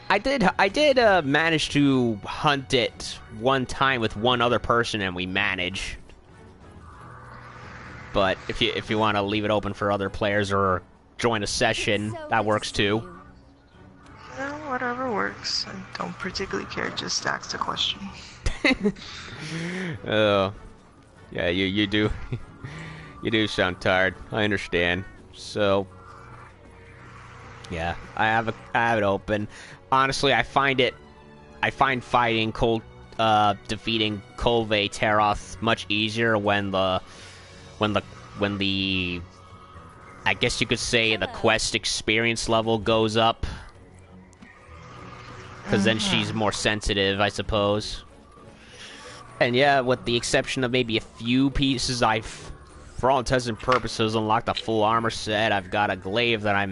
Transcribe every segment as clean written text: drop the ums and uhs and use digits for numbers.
I did manage to hunt it one time with one other person, and we managed. But if you want to leave it open for other players or join a session, that works too. No, whatever works. I don't particularly care. Just ask the question. Yeah, you do you do sound tired. I understand. So yeah, I have it open. Honestly, I find fighting defeating Kolve Teroth much easier when the I guess you could say the quest experience level goes up. Because then she's more sensitive, I suppose. And yeah, with the exception of maybe a few pieces, I've, for all intents and purposes, unlocked a full armor set. I've got a glaive that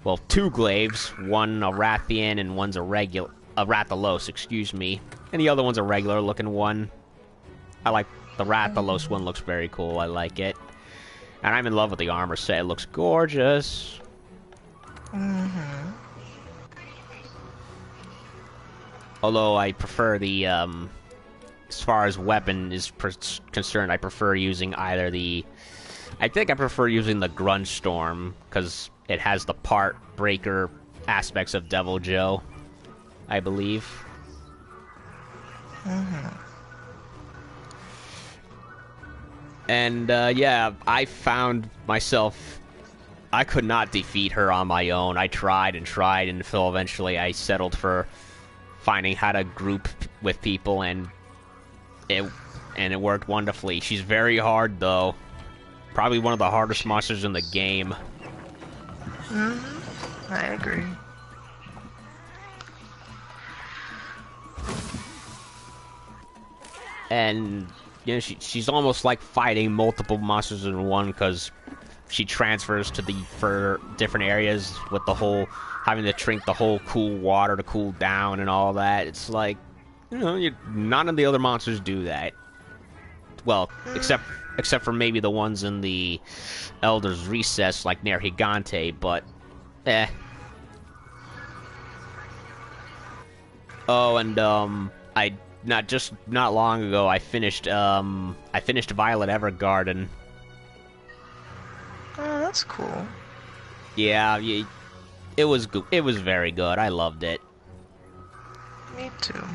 well, two glaives. One a Rathian and one's a Rathalos, excuse me. And the other one's a regular looking one. I like the Rathalos one, looks very cool. I like it. And I'm in love with the armor set. It looks gorgeous. Mm-hmm. Although I prefer the, as far as weapon is concerned, I prefer using either the... I think I prefer using the Gruntstorm, because it has the part breaker aspects of Devil Joe, I believe. Mm-hmm. And, yeah, I found myself... I could not defeat her on my own. I tried, until eventually I settled for finding how to group with people, and it worked wonderfully. She's very hard, though. Probably one of the hardest monsters in the game. Mm-hmm. I agree. And, you know, she's almost like fighting multiple monsters in one, because she transfers for different areas with the whole having to drink the whole cool water to cool down and all that. It's like, you know, none of the other monsters do that. Well, except for maybe the ones in the Elder's Recess, like Nergigante, but eh. Oh, and not long ago I finished Violet Evergarden. Oh, that's cool. Yeah, it was good. It was very good. I loved it. Me too.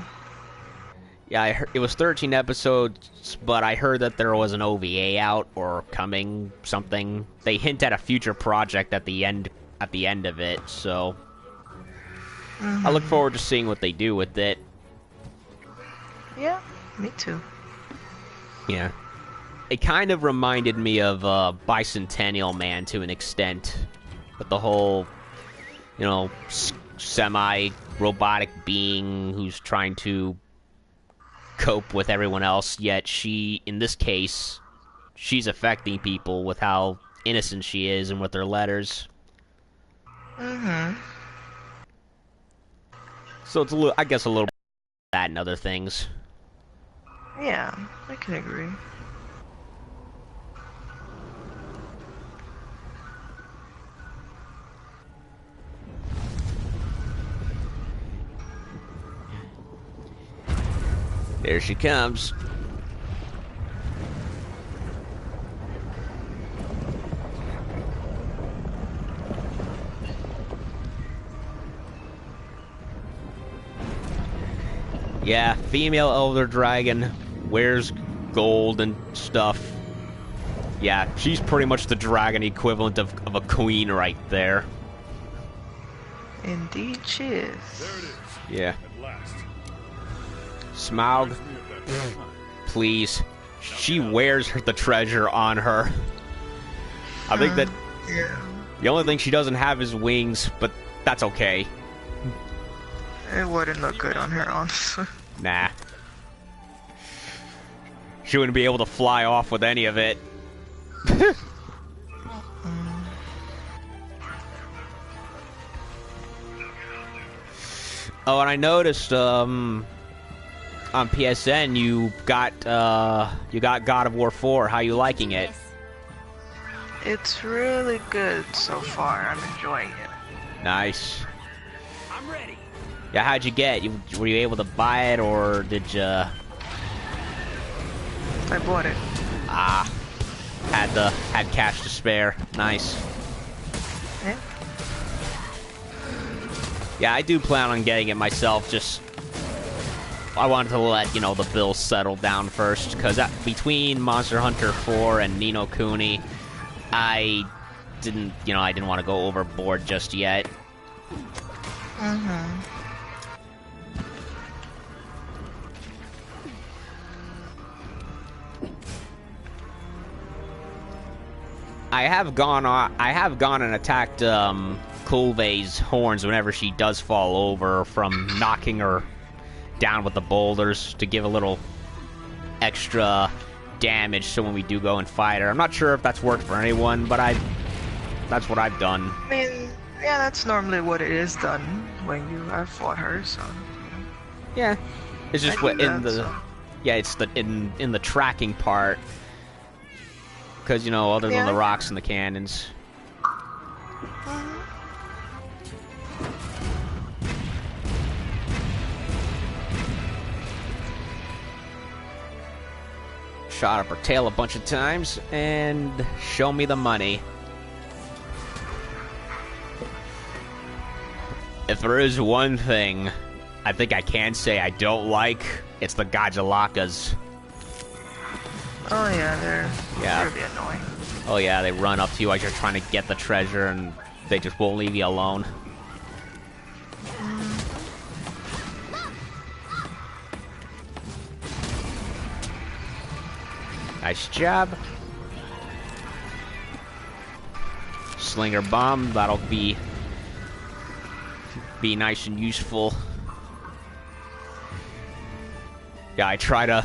Yeah, it was 13 episodes, but I heard that there was an OVA out or coming something. They hint at a future project at the end of it, so I look forward to seeing what they do with it. Yeah, me too. Yeah. It kind of reminded me of Bicentennial Man to an extent, with the whole, you know, semi-robotic being who's trying to cope with everyone else, yet in this case, she's affecting people with how innocent she is and with her letters. Mm-hmm. So it's I guess a little bit of that and other things. Yeah, I can agree. There she comes. Yeah, female Elder Dragon wears gold and stuff. Yeah, she's pretty much the dragon equivalent of a queen right there. Indeed she is. There it is. Yeah. At last. Smaug, please. She wears the treasure on her. I think that Yeah. the only thing she doesn't have is wings, but that's okay. It wouldn't look good on her, honestly. Nah. She wouldn't be able to fly off with any of it. Oh, and I noticed, on PSN you got God of War 4. How you liking it? It's really good so far. I'm enjoying it. Nice. Yeah, how'd you get? Were you able to buy it, or did you? I bought it. Ah, had cash to spare. Nice. Yeah. Yeah, I do plan on getting it myself. Just I wanted to let the bills settle down first, because between Monster Hunter 4 and Ni no Kuni, I didn't want to go overboard just yet. Mm-hmm. I have gone and attacked Kulve's horns whenever she does fall over from knocking her down with the boulders to give a little extra damage so when we do go and fight her. I'm not sure if that's worked for anyone, but that's what I've done. I mean, yeah, that's normally what it is done when you have fought her, so... Yeah. It's just it's in the tracking part. Because, other than the rocks and the cannons. Shot up her tail a bunch of times, and show me the money. If there is one thing I think I can say I don't like, it's the Gajalakas. Oh yeah, they're really annoying. Oh yeah, they run up to you as you're trying to get the treasure, and they just won't leave you alone. Nice job. Slinger bomb, that'll be nice and useful. Yeah, I try to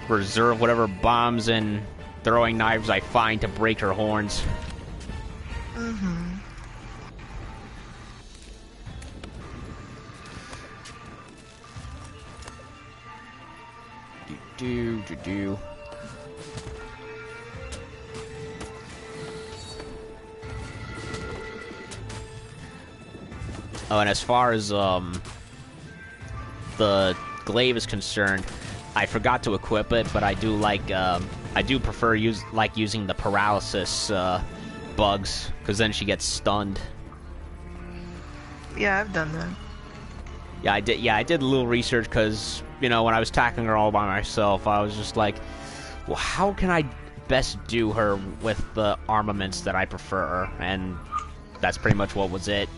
reserve whatever bombs and throwing knives I find to break her horns. Mm-hmm. Do. Oh, and as far as the glaive is concerned, I forgot to equip it, but I do prefer using the paralysis bugs, because then she gets stunned. Yeah, I've done that. Yeah, I did. Yeah, I did a little research because when I was tackling her all by myself, I was just like, well, how can I best do her with the armaments that I prefer? And that's pretty much what was it.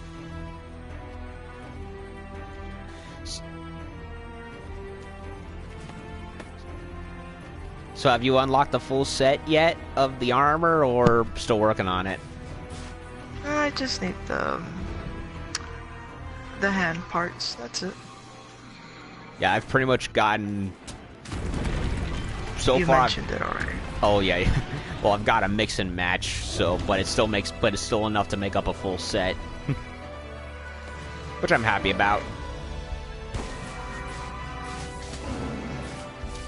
So have you unlocked the full set yet of the armor, or still working on it? I just need the hand parts, that's it. Yeah, I've pretty much gotten... You mentioned it already. Oh, yeah. Well, I've got a mix and match, but it's still enough to make up a full set. Which I'm happy about.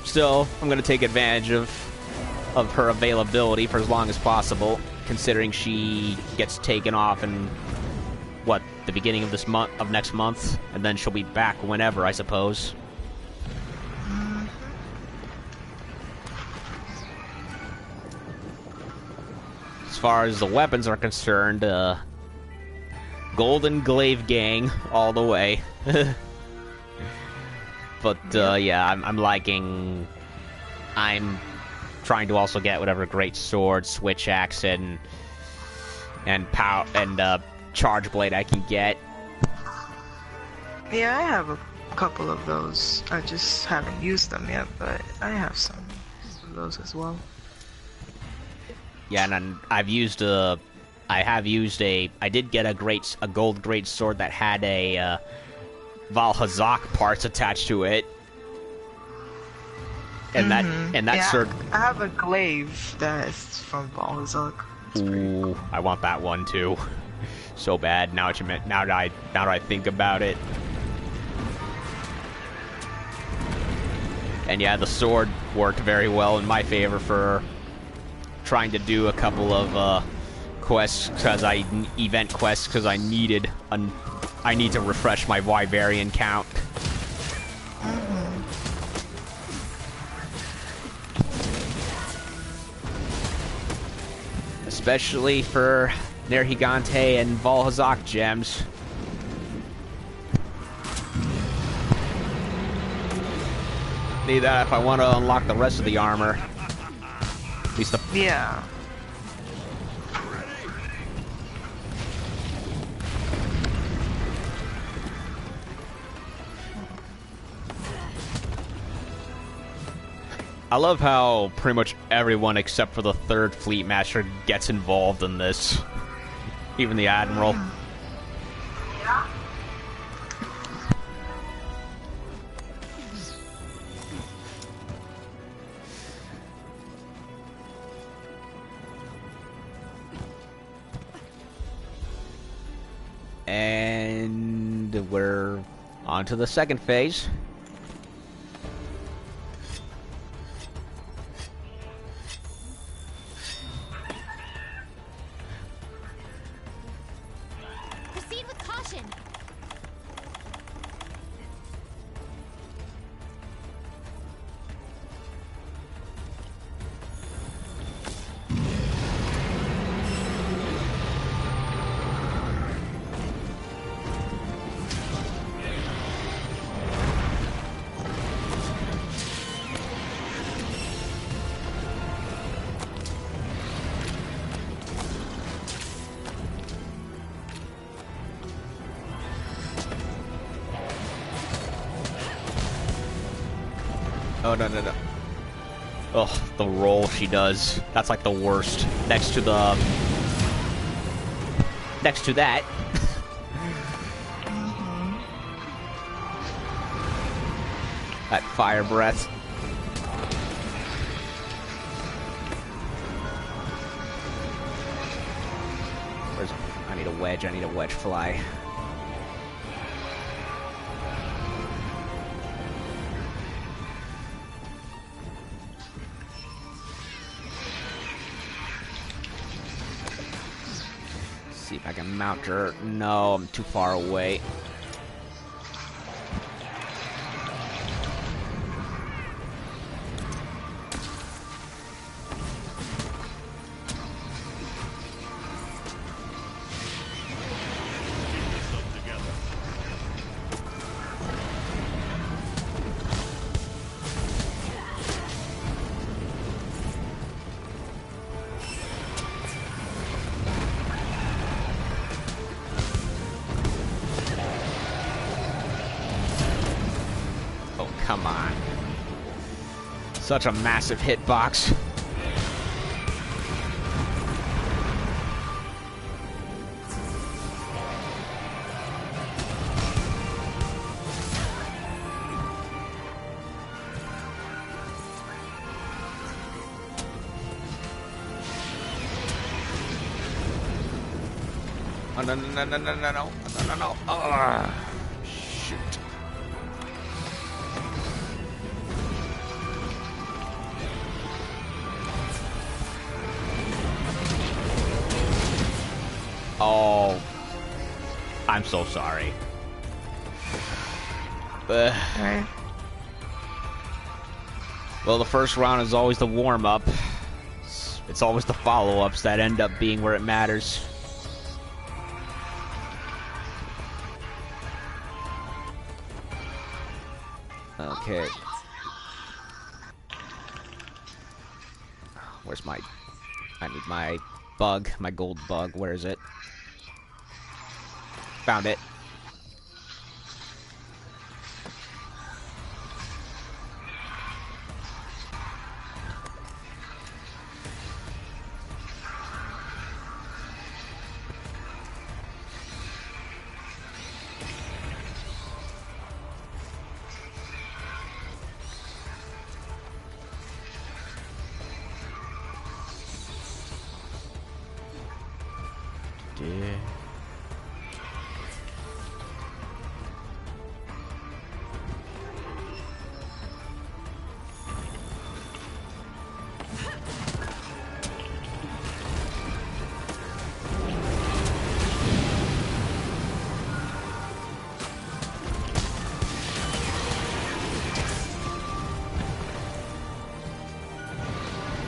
Still, I'm going to take advantage of her availability for as long as possible, considering she gets taken off in, the beginning of next month, and then she'll be back whenever, I suppose. As far as the weapons are concerned, Golden Glaive Gang all the way. But, yeah, I'm trying to also get whatever great sword, switch axe, and charge blade I can get. Yeah, I have a couple of those. I just haven't used them yet, but I have some of those as well. Yeah, and I did get a gold great sword that had a Valhazak parts attached to it. And that sword... I have a glaive that's from Valhazak. Ooh, I want that one too. So bad. Now that I think about it. And yeah, the sword worked very well in my favor for trying to do a couple of quests, event quests, because I needed I need to refresh my Wyverian count. Especially for Nergigante and Valhazak gems. Need that if I want to unlock the rest of the armor. At least the... Yeah. I love how pretty much everyone except for the third Fleet Master gets involved in this. Even the Admiral. And we're on to the second phase. Proceed with caution. Oh, no. Ugh, the roll she does. That's like the worst. Next to that. That fire breath. Where's... I need a wedge fly. See if I can mount her. No, I'm too far away. Come on. Such a massive hitbox. Oh, no. Shoot. Oh, I'm so sorry. Right. Well, the first round is always the warm-up. It's always the follow-ups that end up being where it matters. Okay. Where's my... I need my bug, my gold bug. Where is it? Found it.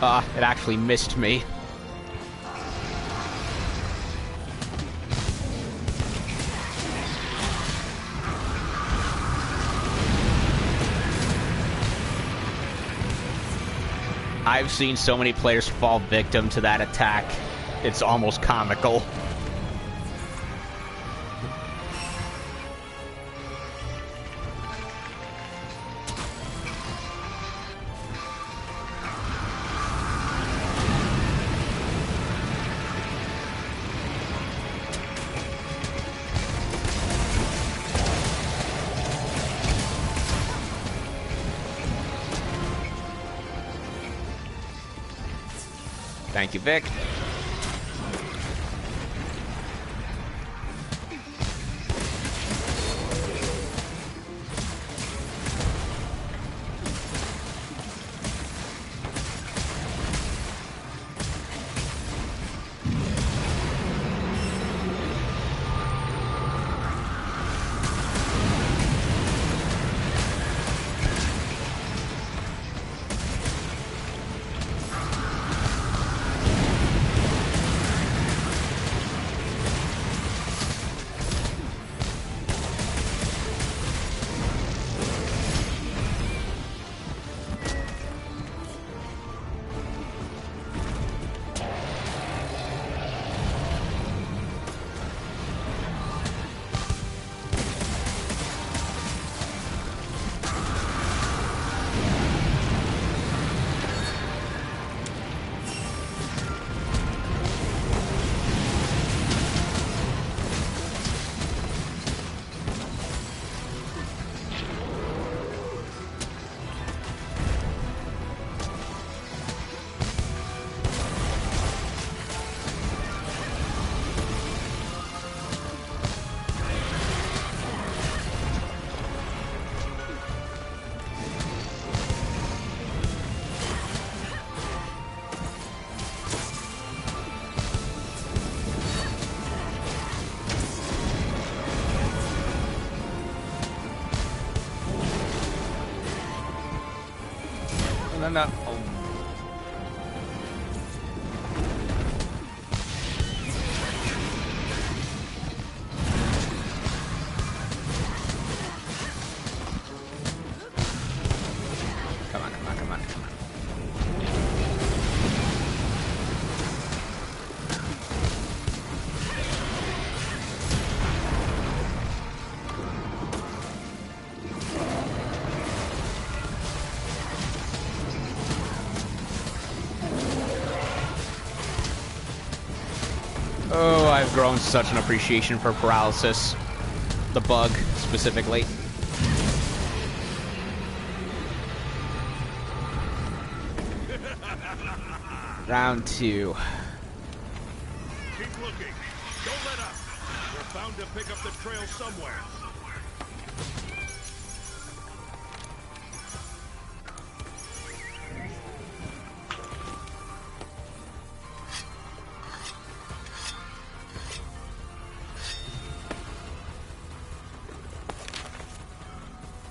It actually missed me. I've seen so many players fall victim to that attack. It's almost comical. Thank you, Vic. No. Oh. Come on. Oh, I've grown such an appreciation for paralysis. The bug, specifically. Round 2. Keep looking. Don't let up. We're bound to pick up the trail somewhere.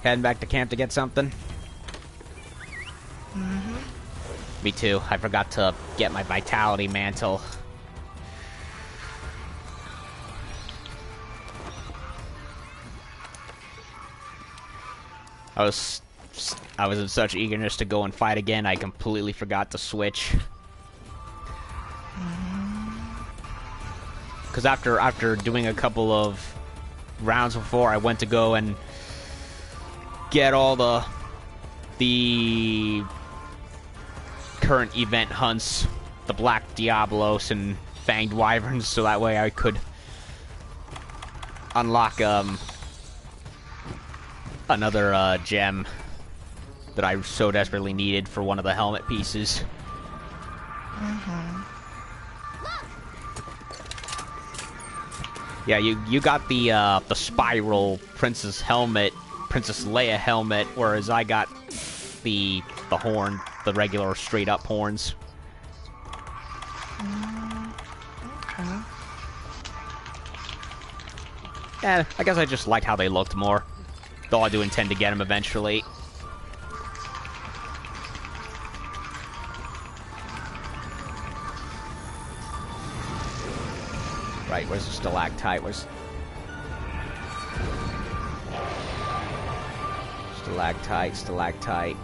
Heading back to camp to get something? Me too. I forgot to get my vitality mantle. I was in such eagerness to go and fight again, I completely forgot to switch. Because after doing a couple of rounds before, I went to go and get all the current event hunts, the Black Diablos and Fanged Wyverns, so that way I could unlock another gem that I so desperately needed for one of the helmet pieces. Yeah, you got the spiral Princess Leia helmet, whereas I got the horn, the regular straight up horns. Okay. Yeah, I guess I just liked how they looked more. Though I do intend to get them eventually. Right, where's the stalactite? Where's... Stalactite, stalactite.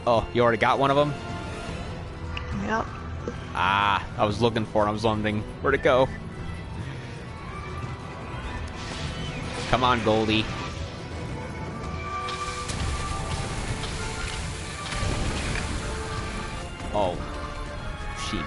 Oh, you already got one of them? Yep. Ah, I was looking for it. I was wondering where'd it go. Come on, Goldie. Oh, shit.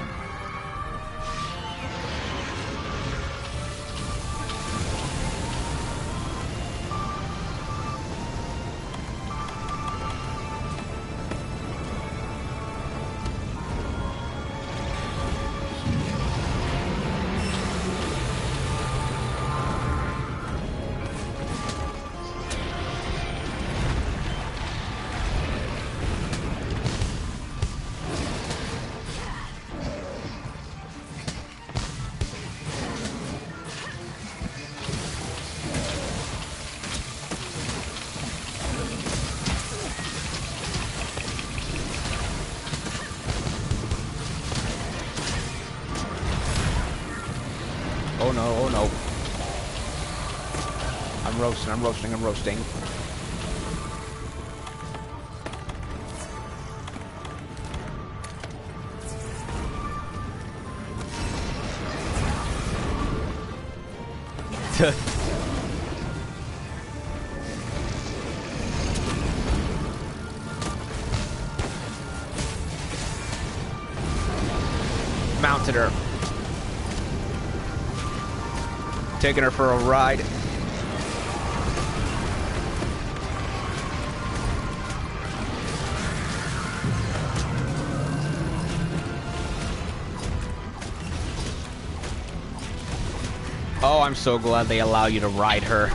Oh no, oh no. I'm roasting, I'm roasting, I'm roasting. Mounted her. Taking her for a ride. Oh, I'm so glad they allow you to ride her.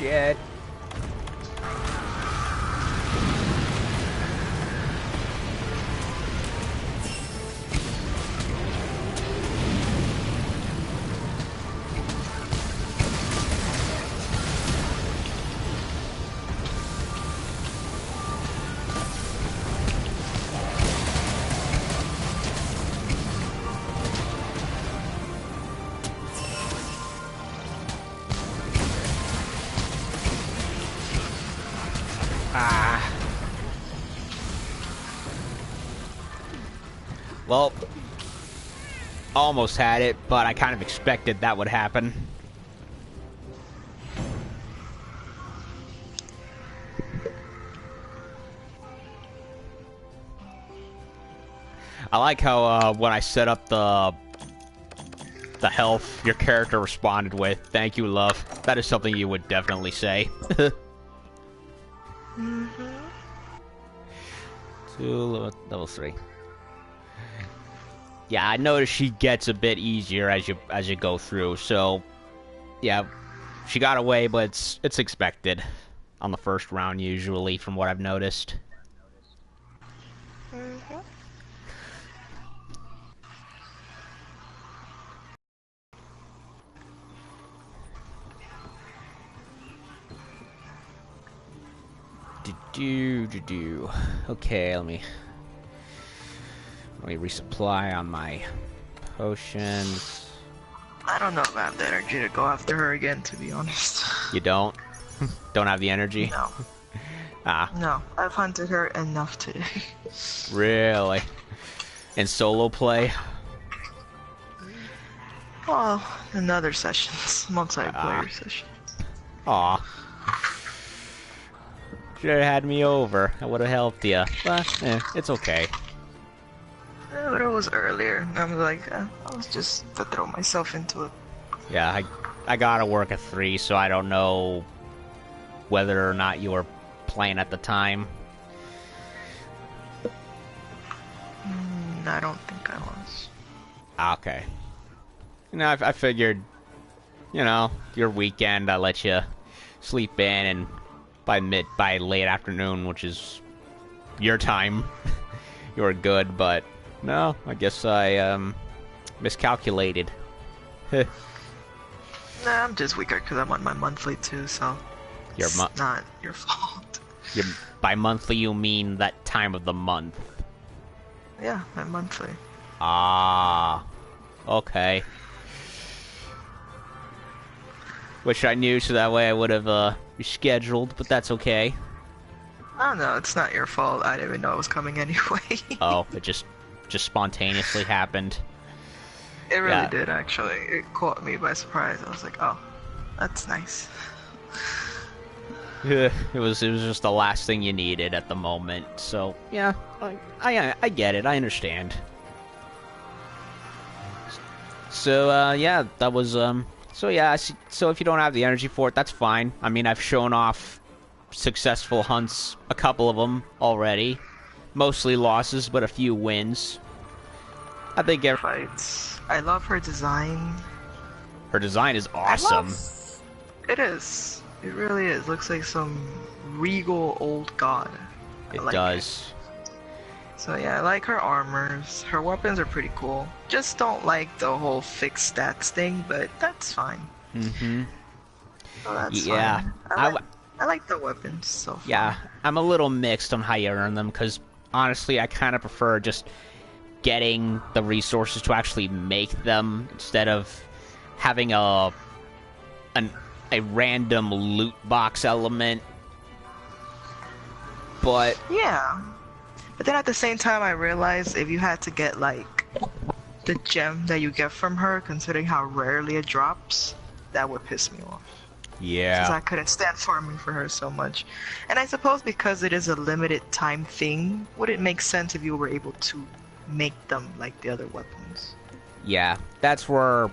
shit. Well, almost had it, but I kind of expected that would happen. I like how when I set up the health, your character responded with, "Thank you, love." That is something you would definitely say. To level 3. Yeah, I noticed she gets a bit easier as you go through. So, yeah, she got away, but it's expected on the first round usually, from what I've noticed. Okay, let me resupply on my potions. I don't know about the energy to go after her again, to be honest. You don't? Don't have the energy? No. No, I've hunted her enough today. Really? In solo play? Well, in other sessions, multiplayer sessions. Aw. Should have had me over. I would have helped you. But, it's okay. Yeah, but it was earlier. I was like, I was just to throw myself into it. Yeah, I gotta work at 3, so I don't know whether or not you were playing at the time. I don't think I was. Okay. You know, I figured, you know, your weekend, I let you sleep in, and by late afternoon, which is your time, you were good, but no, I guess I miscalculated. Nah, I'm just weaker because I'm on my monthly too, so it's not your fault. By monthly, you mean that time of the month? Yeah, my monthly. Ah, okay. Wish I knew, so that way I would have rescheduled, but that's okay. Oh no, it's not your fault. I didn't even know it was coming anyway. Oh, it just spontaneously happened. It really did, actually. It caught me by surprise. I was like, oh, that's nice. It was just the last thing you needed at the moment. So yeah, I get it. I understand. So yeah, that was So yeah, so if you don't have the energy for it, that's fine. I mean, I've shown off successful hunts, a couple of them already. Mostly losses, but a few wins. I think fights. I love her design. Her design is awesome. It is. It really is. Looks like some regal old god. It does. So yeah, I like her armors. Her weapons are pretty cool. Just don't like the whole fixed stats thing, but that's fine. Mm-hmm. So that's fine. I like the weapons so far. Yeah, I'm a little mixed on how you earn them, because honestly, I kind of prefer just getting the resources to actually make them instead of having a random loot box element. But yeah, but then at the same time, I realized if you had to get like the gem that you get from her, considering how rarely it drops, that would piss me off. Yeah. Since I couldn't stand farming for her so much. And I suppose because it is a limited time thing, would it make sense if you were able to make them like the other weapons? Yeah, that's where,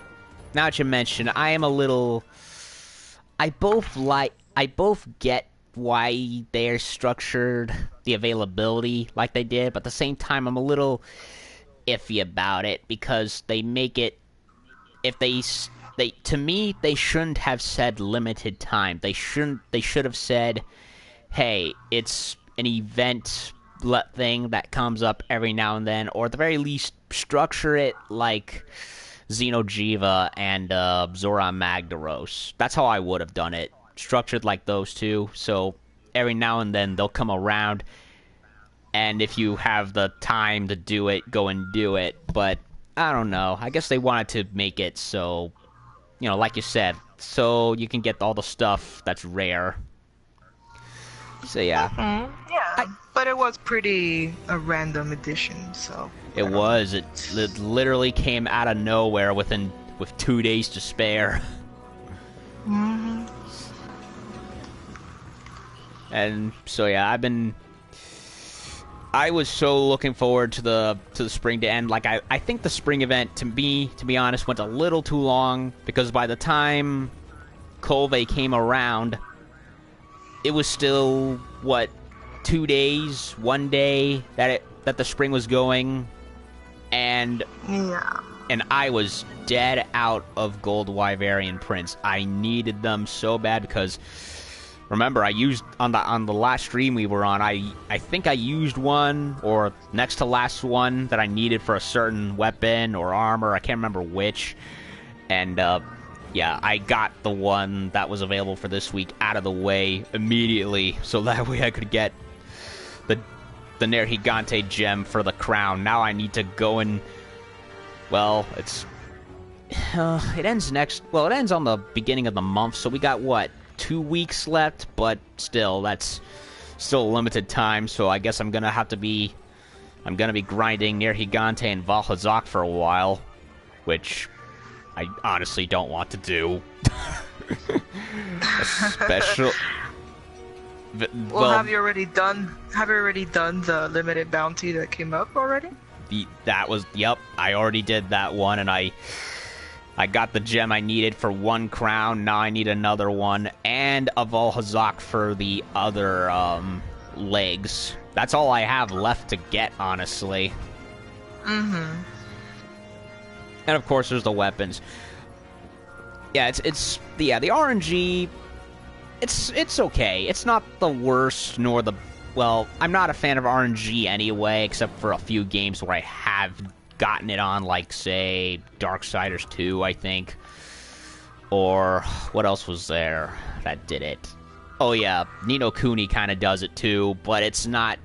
now that you mention, I am a little, I both get why they're structured the availability like they did, but at the same time I'm a little iffy about it, because they make it, if they to me, they shouldn't have said limited time. They should have said, hey, it's an event thing that comes up every now and then, or at the very least, structure it like Xeno'jiiva and Zora Magdaros. That's how I would have done it. Structured like those two, so every now and then they'll come around, and if you have the time to do it, go and do it. But I don't know. I guess they wanted to make it so, like you said, so you can get all the stuff that's rare. So yeah. Mm-hmm. Yeah, but it was pretty a random edition, so. It was. It literally came out of nowhere with 2 days to spare. Mm-hmm. And so yeah, I was so looking forward to the spring to end. Like I think the spring event, to be honest, went a little too long, because by the time Kolve came around, it was still 2 days, 1 day that the spring was going, and I was dead out of gold Wyverian prints. I needed them so bad, because remember, I used on the last stream we were on, I think I used one, or next to last one, that I needed for a certain weapon or armor. I can't remember which. And yeah, I got the one that was available for this week out of the way immediately, so that way I could get the Nergigante gem for the crown. Now I need to go and, well, it ends next. Well, it ends on the beginning of the month, so we got 2 weeks left, but still, that's still a limited time, so I guess I'm gonna be grinding Nergigante and Valhazak for a while, which I honestly don't want to do. Especially... Well, have you already done the limited bounty that came up already? Yep, I already did that one, and I got the gem I needed for 1 crown. Now I need another one, and a Valhazak for the other legs. That's all I have left to get, honestly. Mm-hmm. And of course, there's the weapons. Yeah, it's the RNG. It's okay. It's not the worst nor the... Well, I'm not a fan of RNG anyway, except for a few games where I have gotten it on, like, say, Darksiders 2, I think. Or what else was there that did it? Oh yeah, Ni no Kuni kind of does it too, but it's not...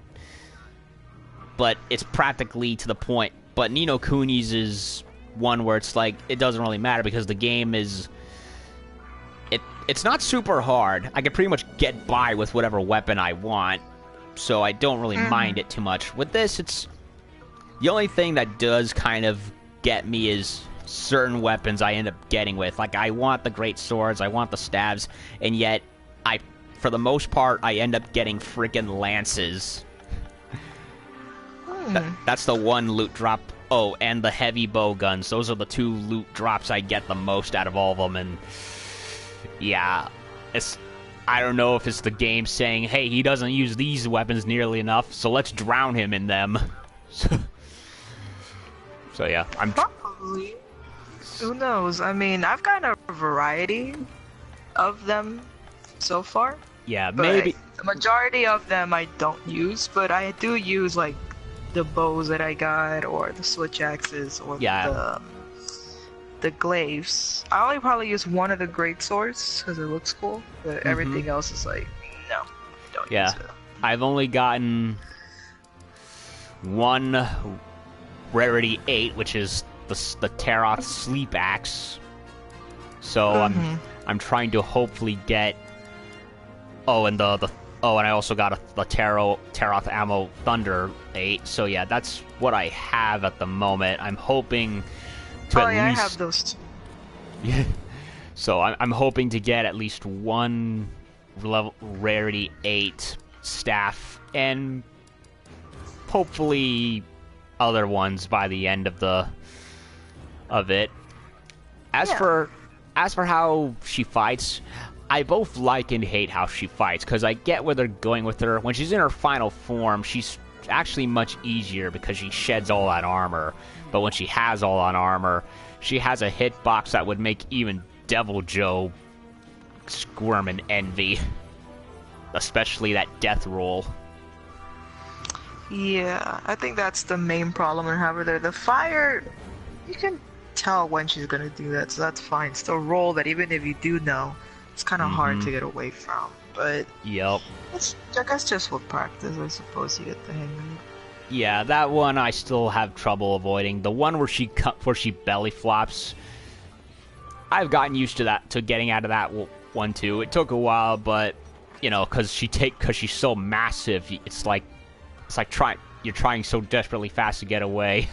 But it's practically to the point. But Ni no Kuni's is one where it's like, it doesn't really matter, because the game is... It's not super hard. I can pretty much get by with whatever weapon I want, so I don't really mind it too much. With this, it's... The only thing that does kind of get me is certain weapons I end up getting with. Like, I want the great swords, I want the stabs, and yet, for the most part, I end up getting freaking lances. That's the one loot drop. Oh, and the heavy bow guns. Those are the 2 loot drops I get the most out of all of them, and... Yeah, I don't know if it's the game saying, hey, he doesn't use these weapons nearly enough, so let's drown him in them. So yeah, Probably. Who knows? I mean, I've gotten a variety of them so far. Yeah, maybe... The majority of them I don't use, but I do use, like, the bows that I got, or the switch axes, or the glaives. I only probably use one of the great swords because it looks cool, but everything else is like, no, don't use it. I've only gotten one rarity 8, which is the Taroth Sleep Axe. So I'm trying to hopefully get. Oh, and and I also got the Taroth Ammo Thunder 8. So yeah, that's what I have at the moment. I'm hoping. I have those too. Yeah. So I'm hoping to get at least one level rarity 8 staff, and hopefully other ones by the end of it. As for how she fights, I both like and hate how she fights, because I get where they're going with her. When she's in her final form, she's actually much easier because she sheds all that armor. But when she has all that armor, she has a hitbox that would make even Devil Joe squirm in envy. Especially that death roll. Yeah, I think that's the main problem in her there. The fire, you can tell when she's gonna do that, so that's fine. It's the roll that even if you do know, it's kind of hard to get away from. But yep, I guess just with practice, I suppose you get the hang of it. Yeah, that one I still have trouble avoiding. The one where she belly flops, I've gotten used to that, to getting out of that one too. It took a while, but you know, because she's so massive, it's like you're trying so desperately fast to get away.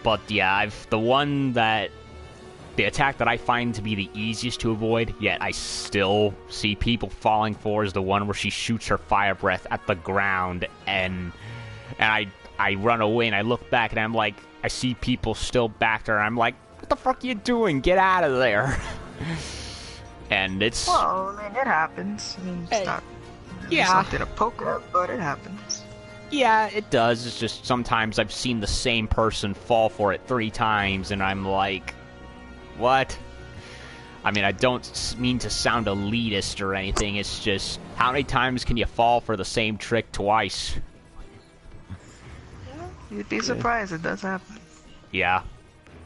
But yeah, the attack that I find to be the easiest to avoid, yet I still see people falling for, is the one where she shoots her fire breath at the ground, and I run away and I look back and I'm like, I see people still back there. I'm like, what the fuck are you doing? Get out of there! And it's... Well, I mean, it happens. I mean, it's not something to poke at, but it happens. Yeah, it does. It's just sometimes I've seen the same person fall for it 3 times, and I'm like, what? I mean, I don't mean to sound elitist or anything. It's just, how many times can you fall for the same trick twice? Yeah, you'd be surprised. It does happen. Yeah.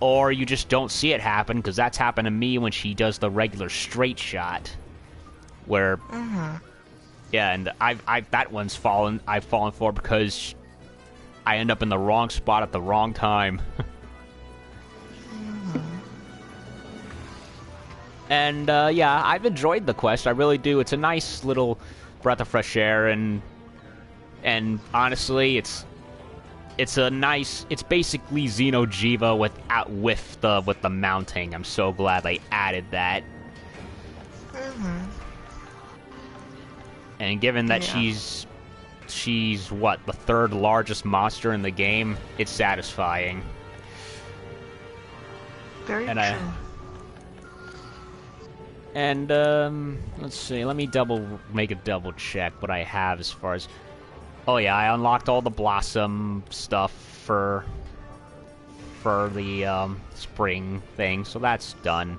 Or you just don't see it happen, because that's happened to me when she does the regular straight shot. Where... Yeah, and that one's I've fallen for because I end up in the wrong spot at the wrong time. And, yeah, I've enjoyed the quest. I really do. It's a nice little breath of fresh air, and honestly, it's basically Xeno'jiiva with the mounting. I'm so glad they added that. And given that she's what, the 3rd largest monster in the game, it's satisfying. Very true. Let's see, let me make a double check what I have as far as... Oh yeah, I unlocked all the Blossom stuff for the spring thing, so that's done.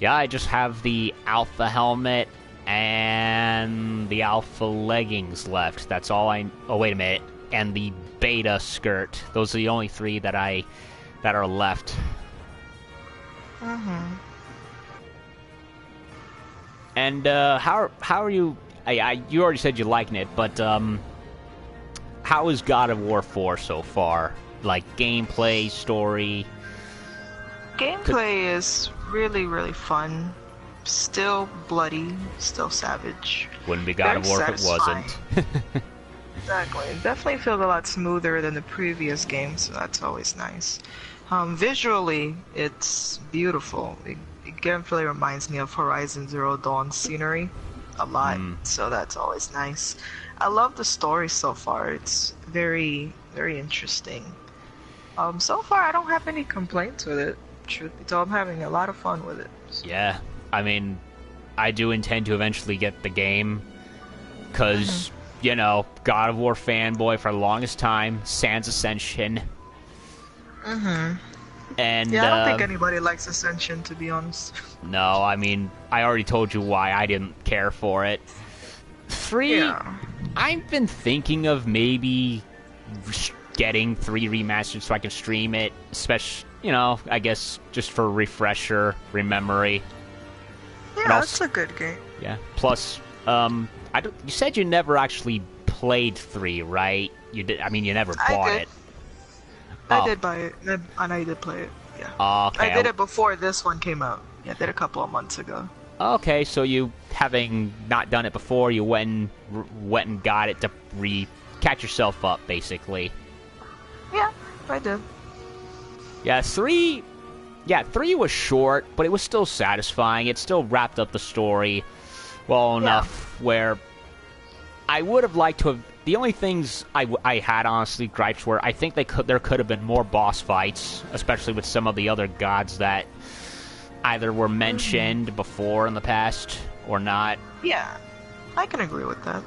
Yeah, I just have the Alpha helmet and the Alpha leggings left. That's all oh, wait a minute. And the Beta skirt. Those are the only 3 that are left. And how are you? You already said you liking it, but how is God of War 4 so far? Like gameplay, story. Gameplay is really, really fun. Still bloody, still savage. Wouldn't be God of War if it wasn't. Exactly. It definitely feels a lot smoother than the previous game, so that's always nice. Visually, it's beautiful. It definitely reminds me of Horizon Zero Dawn scenery a lot, so that's always nice. I love the story so far. It's very, very interesting. So far, I don't have any complaints with it. Truth be told, I'm having a lot of fun with it. So. Yeah. I mean, I do intend to eventually get the game, because, you know, God of War fanboy for the longest time, Sans Ascension. And, yeah, I don't think anybody likes Ascension, to be honest. No, I mean, I already told you why I didn't care for it. 3, yeah. I've been thinking of maybe getting 3 remastered so I can stream it, especially, you know, I guess just for refresher, rememory. Yeah, that's a good game. Yeah. Plus, you said you never actually played 3, right? You did. I mean, you never bought it. I did buy it, and I did play it. Yeah. Okay. I did it before this one came out. Yeah, I did a couple of months ago. Okay, so you, having not done it before, you went and got it to catch yourself up, basically. Yeah, I did. Yeah, 3 was short, but it was still satisfying. It still wrapped up the story well enough where I would have liked to have... The only things I had, honestly, gripes were, I think there could have been more boss fights, especially with some of the other gods that either were mentioned before in the past or not. Yeah, I can agree with that.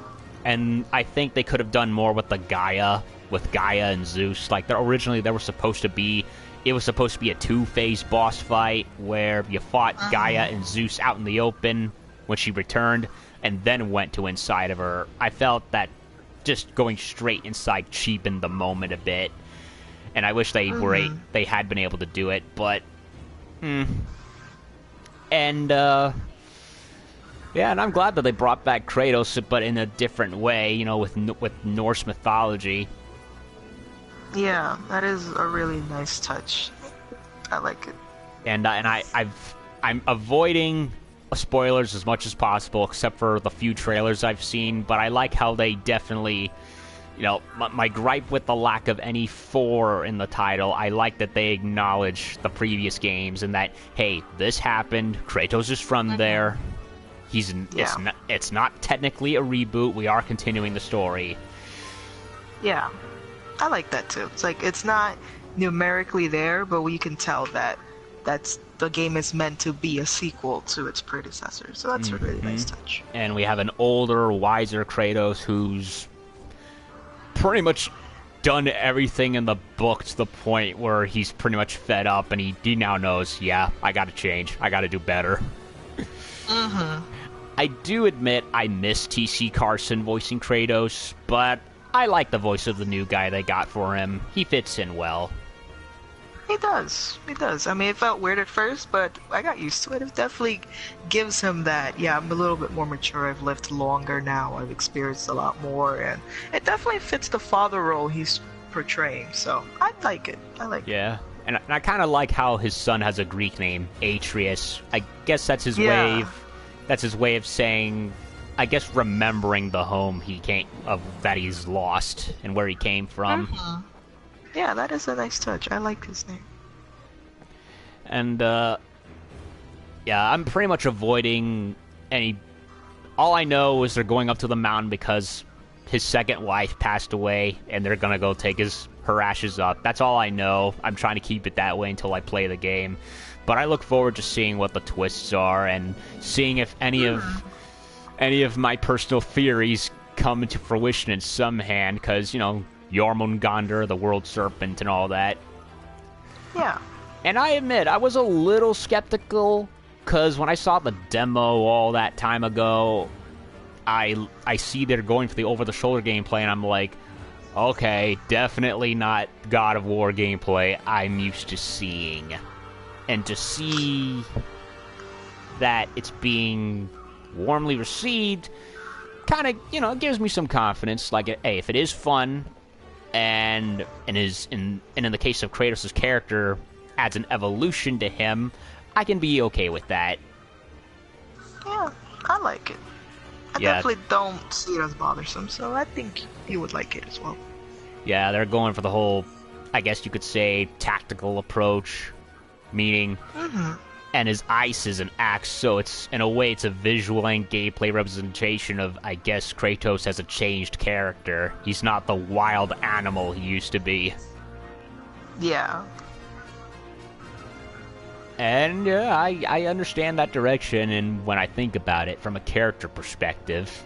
And I think they could have done more with Gaia and Zeus. Like, originally they were supposed to be it was supposed to be a two-phase boss fight where you fought Gaia and Zeus out in the open when she returned, and then went to inside of her. I felt that just going straight inside cheapened the moment a bit, and I wish they they had been able to do it, but and yeah, and I'm glad that they brought back Kratos, but in a different way, you know, with Norse mythology. Yeah, that is a really nice touch. I like it. And I'm avoiding spoilers as much as possible, except for the few trailers I've seen. But I like how they definitely, you know, my gripe with the lack of any 4 in the title. I like that they acknowledge the previous games and that, hey, this happened. Kratos is from there. It's not technically a reboot. We are continuing the story. Yeah. I like that too. It's like it's not numerically there, but we can tell that the game is meant to be a sequel to its predecessor. So that's a really nice touch. And we have an older, wiser Kratos who's pretty much done everything in the book to the point where he's pretty much fed up, and he now knows, yeah, I gotta change. I gotta do better. I do admit I miss T.C. Carson voicing Kratos, but I like the voice of the new guy they got for him. He fits in well. He does. He does. I mean, it felt weird at first, but I got used to it. It definitely gives him that, yeah, I'm a little bit more mature. I've lived longer now. I've experienced a lot more, and it definitely fits the father role he's portraying. So I like it. Yeah. And I kind of like how his son has a Greek name, Atreus. I guess that's his way. That's his way of saying, I guess, remembering the home that he's lost and where he came from. Yeah, that is a nice touch. I like his name. And yeah, I'm pretty much avoiding any. All I know is they're going up to the mountain because his second wife passed away, and they're gonna go take her ashes up. That's all I know. I'm trying to keep it that way until I play the game. But I look forward to seeing what the twists are and seeing if any of my personal theories come into fruition in some hand, because, you know, Jormungandr, the World Serpent, and all that. Yeah. And I admit, I was a little skeptical, because when I saw the demo all that time ago, I see they're going for the over-the-shoulder gameplay, and I'm like, okay, definitely not God of War gameplay I'm used to seeing. And to see that it's being warmly received kind of, you know, gives me some confidence. Like, hey, if it is fun and in the case of Kratos' character adds an evolution to him, I can be okay with that. Yeah, I like it. I definitely don't see it as bothersome, so I think you would like it as well. Yeah, they're going for the whole, I guess you could say, tactical approach, meaning, and his ice is an axe, so it's, in a way, it's a visual and gameplay representation of, I guess, Kratos as a changed character. He's not the wild animal he used to be. Yeah. And yeah, I understand that direction, and when I think about it from a character perspective,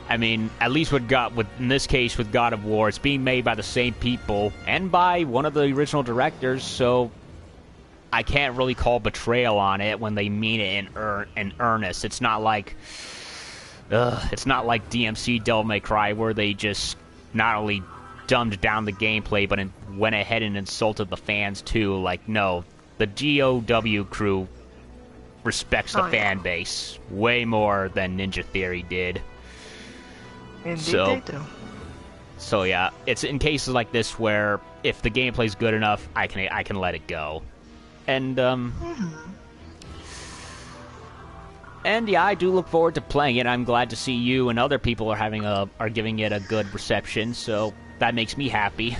I mean, at least in this case with God of War, it's being made by the same people and by one of the original directors, so I can't really call betrayal on it when they mean it in earnest. It's not like DMC Devil May Cry, where they just not only dumbed down the gameplay, but went ahead and insulted the fans too. Like, no, the GOW crew respects the fan base way more than Ninja Theory did. Indeed they do. So yeah, it's in cases like this where if the gameplay's good enough, I can let it go. And and yeah, I do look forward to playing it. I'm glad to see you and other people are giving it a good reception, so that makes me happy.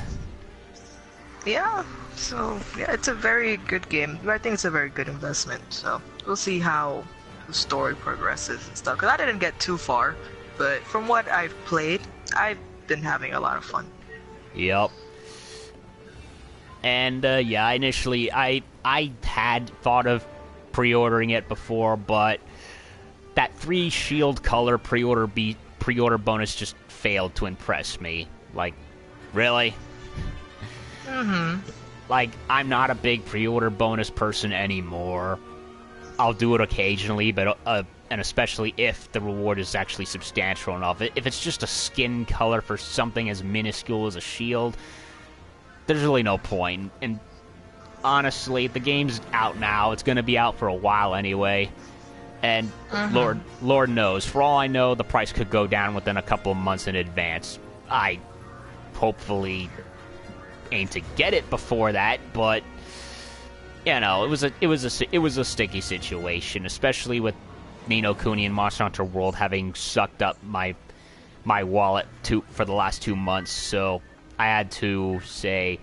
Yeah, so yeah, it's a very good game. I think it's a very good investment, so we'll see how the story progresses and stuff. Because I didn't get too far, but from what I've played, I've been having a lot of fun. Yep. And yeah, initially I had thought of pre-ordering it before, but that 3 shield color pre-order bonus just failed to impress me. Like, really? like, I'm not a big pre-order bonus person anymore. I'll do it occasionally, but and especially if the reward is actually substantial enough. If it's just a skin color for something as minuscule as a shield, there's really no point. And honestly, the game's out now. It's going to be out for a while anyway. And Lord knows, for all I know, the price could go down within a couple of months in advance. I hopefully aim to get it before that, but you know, it was a sticky situation, especially with Ni no Kuni and Monster Hunter World having sucked up my wallet for the last 2 months. So I had to say,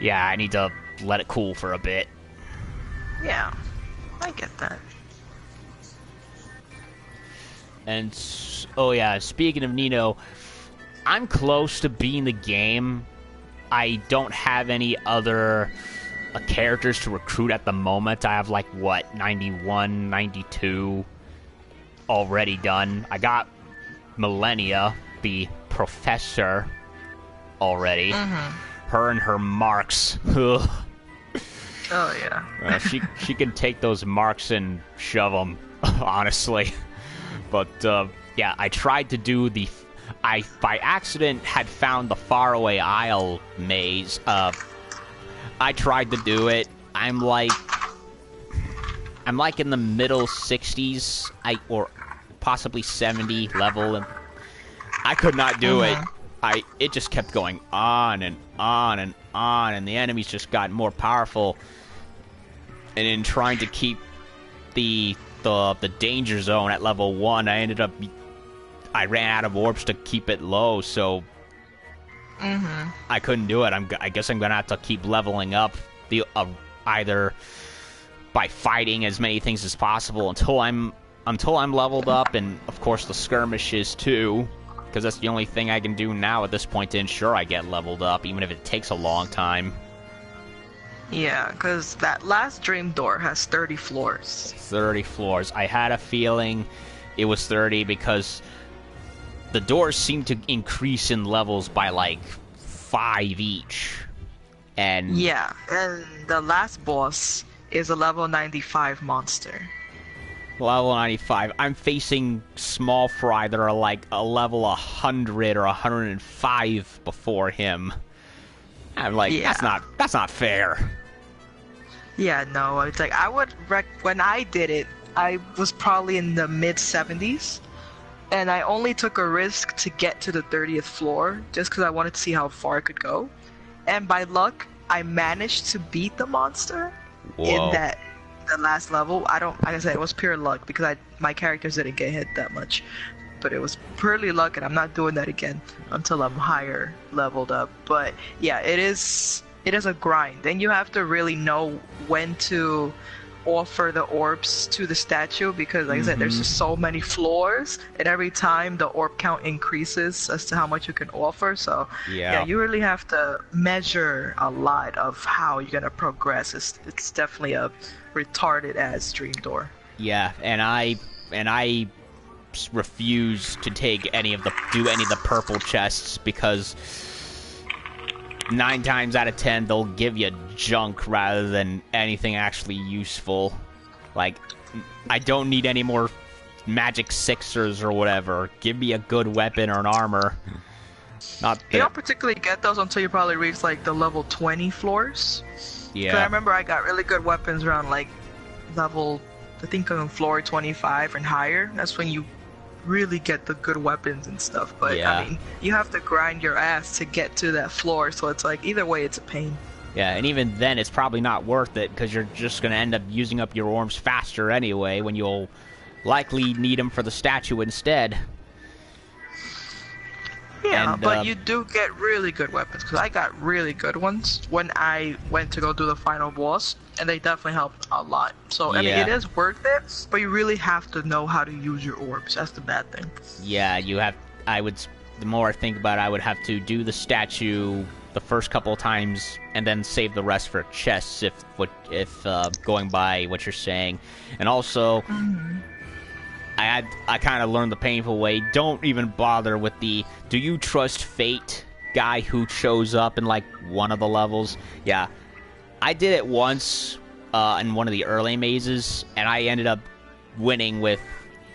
yeah, I need to let it cool for a bit. Yeah, I get that. And oh yeah, speaking of Nino, I'm close to beating the game. I don't have any other characters to recruit at the moment. I have, like, what, 91, 92 already done. I got Millennia, the professor, already. Her and her marks. Ugh. Oh, yeah. She can take those marks and shove them, honestly. But, yeah, I tried to do I, by accident, had found the Faraway Isle maze. I tried to do it. I'm like in the middle 60s, or possibly 70 level, and I could not do it. It just kept going on and on and on, and the enemies just got more powerful. And in trying to keep the danger zone at level 1, I ran out of orbs to keep it low, so I couldn't do it. I guess I'm gonna have to keep leveling up either by fighting as many things as possible until I'm leveled up, and of course the skirmishes too, because that's the only thing I can do now at this point to ensure I get leveled up, even if it takes a long time. Yeah, because that last Dream Door has 30 floors. 30 floors. I had a feeling it was 30 because the doors seem to increase in levels by, like, 5 each. And yeah, and the last boss is a level 95 monster. Level 95. I'm facing small fry that are, like, a level 100 or 105 before him. I'm like, yeah. That's not fair. Yeah, no, it's like, when I did it, I was probably in the mid-70s. And I only took a risk to get to the 30th floor, just because I wanted to see how far I could go. And by luck, I managed to beat the monster in the last level. Like I said, it was pure luck, because my characters didn't get hit that much. But it was purely luck, and I'm not doing that again until I'm higher leveled up. But yeah, it is a grind, and you have to really know when to offer the orbs to the statue, because like I said, there's just so many floors, and every time the orb count increases as to how much you can offer. So yeah, you really have to measure a lot of how you're gonna progress. It's definitely a retarded as Dream Door. Yeah, and I refuse to do any of the purple chests, because 9 times out of 10 they'll give you junk rather than anything actually useful. Like, I don't need any more magic sixers or whatever. Give me a good weapon or an armor. You don't particularly get those until you probably reach like the level 20 floors. Yeah. I remember I got really good weapons around like level, I think on floor 25 and higher. That's when you really get the good weapons and stuff. But yeah. I mean, you have to grind your ass to get to that floor, so it's like either way it's a pain. Yeah, and even then it's probably not worth it, because you're just going to end up using up your orbs faster anyway, when you'll likely need them for the statue instead. Yeah, but you do get really good weapons, because I got really good ones when I went to go do the final boss, and they definitely helped a lot. So, I mean, it is worth it, but you really have to know how to use your orbs. That's the bad thing. Yeah, the more I think about it, I would have to do the statue the first couple of times, and then save the rest for chests, if going by what you're saying. And also, I kind of learned the painful way. Don't even bother with do you trust fate guy who shows up in, like, one of the levels. Yeah. I did it once in one of the early mazes, and I ended up winning with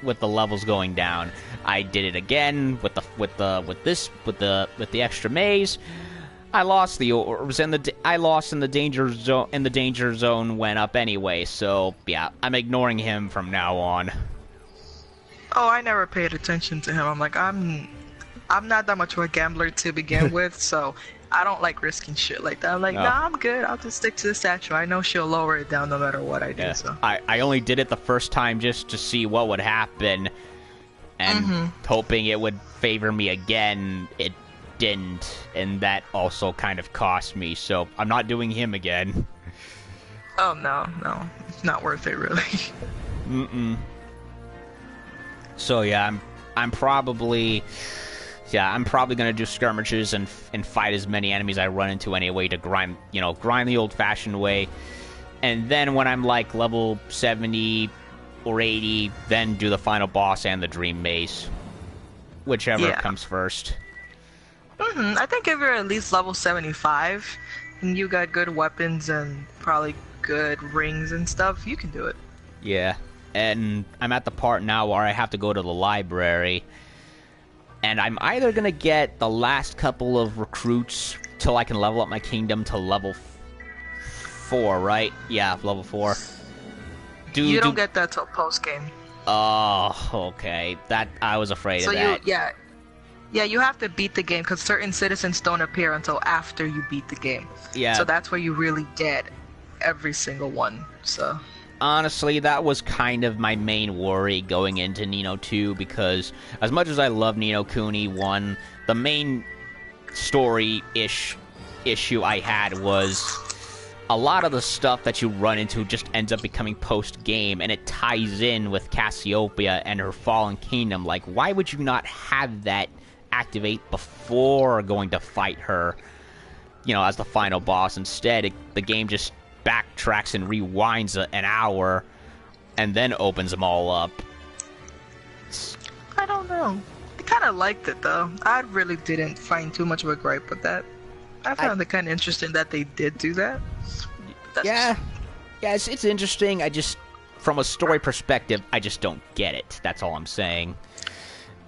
the levels going down. I did it again with the extra maze. I lost the orbs, and I lost in the danger zone. And the danger zone went up anyway. So yeah, I'm ignoring him from now on. Oh, I never paid attention to him. I'm like, I'm not that much of a gambler to begin with, so I don't like risking shit like that. I'm like, nah, I'm good. I'll just stick to the statue. I know she'll lower it down no matter what I do. Yeah. So I only did it the first time just to see what would happen, and hoping it would favor me again. It didn't, and that also kind of cost me. So I'm not doing him again. Oh no, not worth it really. So yeah, I'm probably gonna do skirmishes and fight as many enemies I run into anyway to grind the old-fashioned way, and then when I'm like level 70 or 80, then do the final boss and the dream maze, whichever comes first. I think if you're at least level 75 and you got good weapons and probably good rings and stuff, you can do it. Yeah, and I'm at the part now where I have to go to the library, and I'm either going to get the last couple of recruits till I can level up my kingdom to level 4, right? Yeah, level 4. You don't get that till post-game. Oh, okay. That I was afraid of that. Yeah, you have to beat the game because certain citizens don't appear until after you beat the game. Yeah. So that's where you really get every single one. So honestly, that was kind of my main worry going into Ni no 2, because as much as I love Ni no Kuni 1, the main issue I had was a lot of the stuff that you run into just ends up becoming post-game, and it ties in with Cassiopeia and her fallen kingdom. Like, why would you not have that activate before going to fight her, as the final boss? Instead, the game just backtracks and rewinds an hour and then opens them all up. I don't know. I kind of liked it, though. I really didn't find too much of a gripe with that. I found it kind of interesting that they did do that. It's interesting. I just, from a story perspective, I just don't get it. That's all I'm saying.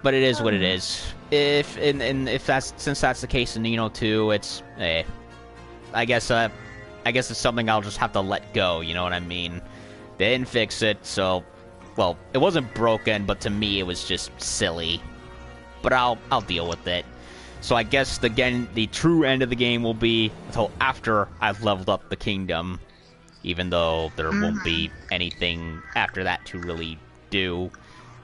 But it is what it is. Since that's the case in Ni no 2, it's I guess it's something I'll just have to let go. You know what I mean? They didn't fix it, so it wasn't broken, but to me it was just silly. But I'll deal with it. So I guess the true end of the game will be until after I've leveled up the kingdom, even though there won't be anything after that to really do.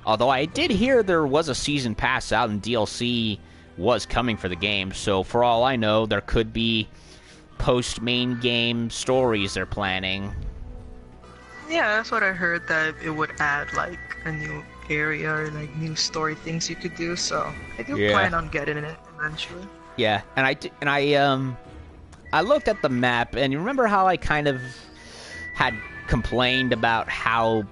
Although I did hear there was a season pass out and DLC was coming for the game, so for all I know, there could be post-main game stories they're planning. Yeah, that's what I heard, that it would add, like, a new area or, like, new story things you could do, so I do plan on getting it eventually. Yeah, and I looked at the map, and you remember how I kind of had complained about how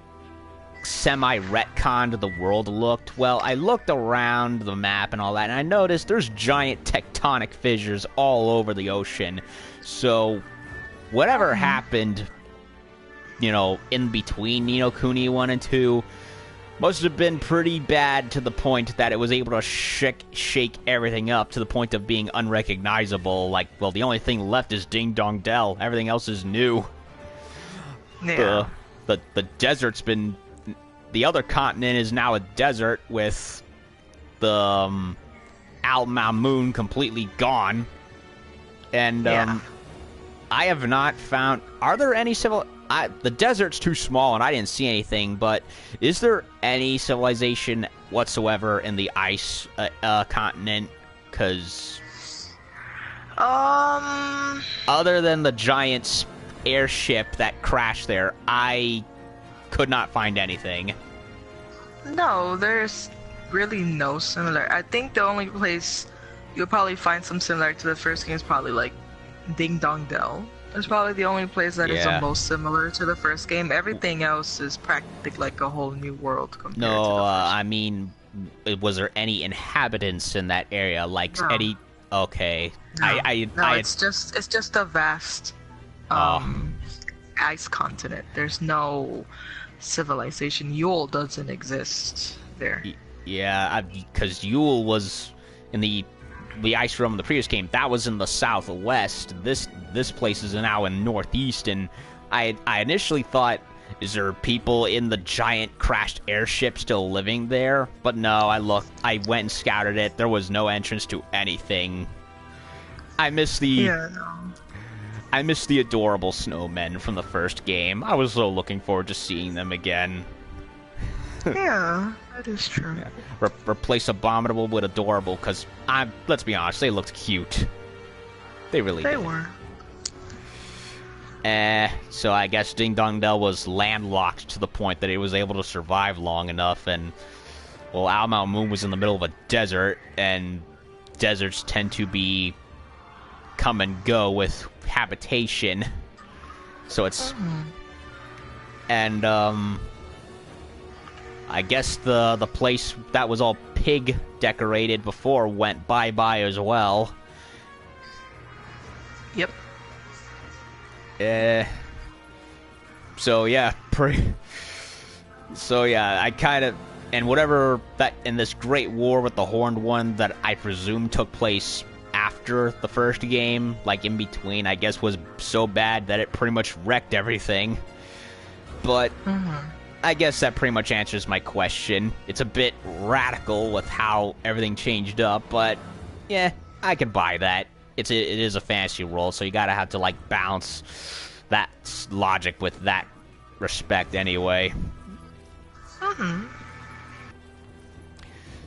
semi-retconned the world looked? Well, I looked around the map and all that, and I noticed there's giant tectonic fissures all over the ocean. So, whatever happened, in between Ni no Kuni 1 and 2, must have been pretty bad to the point that it was able to shake everything up to the point of being unrecognizable. Like, the only thing left is Ding Dong Dell. Everything else is new. Yeah. The desert's been... The other continent is now a desert with the Al Mamun completely gone. And I have not found... Are there any the desert's too small and I didn't see anything, but is there any civilization whatsoever in the ice continent? Because... other than the giant airship that crashed there, I could not find anything. No, there's really no similar. I think the only place you'll probably find some similar to the first game is probably like Ding Dong Dell. It's probably the only place that is the most similar to the first game. Everything else is practically like a whole new world compared to the first. I mean, was there any inhabitants in that area? Like Okay. No, it's just a vast ice continent. There's no civilization. Yule doesn't exist there. Yeah, because Yule was in the ice realm of the previous game. That was in the southwest. This place is now in northeast, and I initially thought, is there people in the giant crashed airship still living there? But no, I went and scouted it. There was no entrance to anything. I miss the adorable snowmen from the first game. I was so looking forward to seeing them again. Yeah, that is true. Yeah. Replace abominable with adorable, because let's be honest, they looked cute. They really did. They were. So I guess Ding Dong Dell was landlocked to the point that it was able to survive long enough, and well, Owl Mountain Moon was in the middle of a desert, and deserts tend to be come and go with habitation. So it's and I guess the place that was all pig decorated before went bye-bye as well. Yep. So yeah, I kind of, and whatever that in this Great War with the Horned One that I presume took place after the first game, like in between, I guess was so bad that it pretty much wrecked everything. But I guess that pretty much answers my question. It's a bit radical with how everything changed up, but yeah, I can buy that. It is a fantasy role, so you gotta have to like balance that logic with that respect anyway.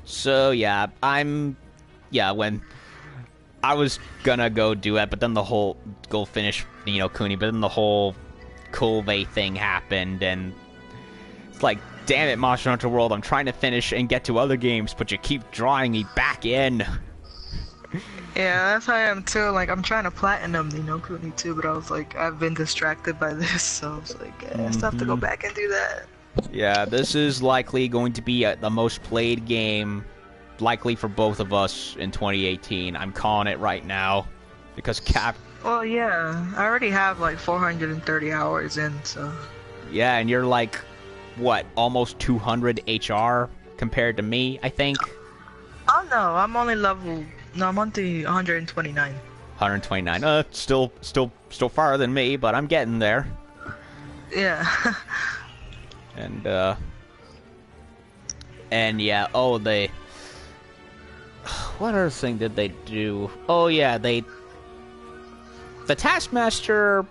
So yeah, when I was gonna go do it, but then go finish Ni no Kuni, but then the whole Kobe thing happened, and it's like, damn it, Monster Hunter World, I'm trying to finish and get to other games, but you keep drawing me back in. Yeah, that's how I am too. Like, I'm trying to platinum Ni no Kuni too, but I was like, I've been distracted by this, so I was like, I still have to go back and do that. Yeah, this is likely going to be the most played game, likely for both of us in 2018. I'm calling it right now, because Well, yeah, I already have like 430 hours in, so. Yeah, and you're like, what, almost 200 HR compared to me, I think? Oh no, I'm only I'm on to 129. 129. Still farther than me, but I'm getting there. Yeah. and yeah, what other thing did they do? Oh yeah, the Taskmaster,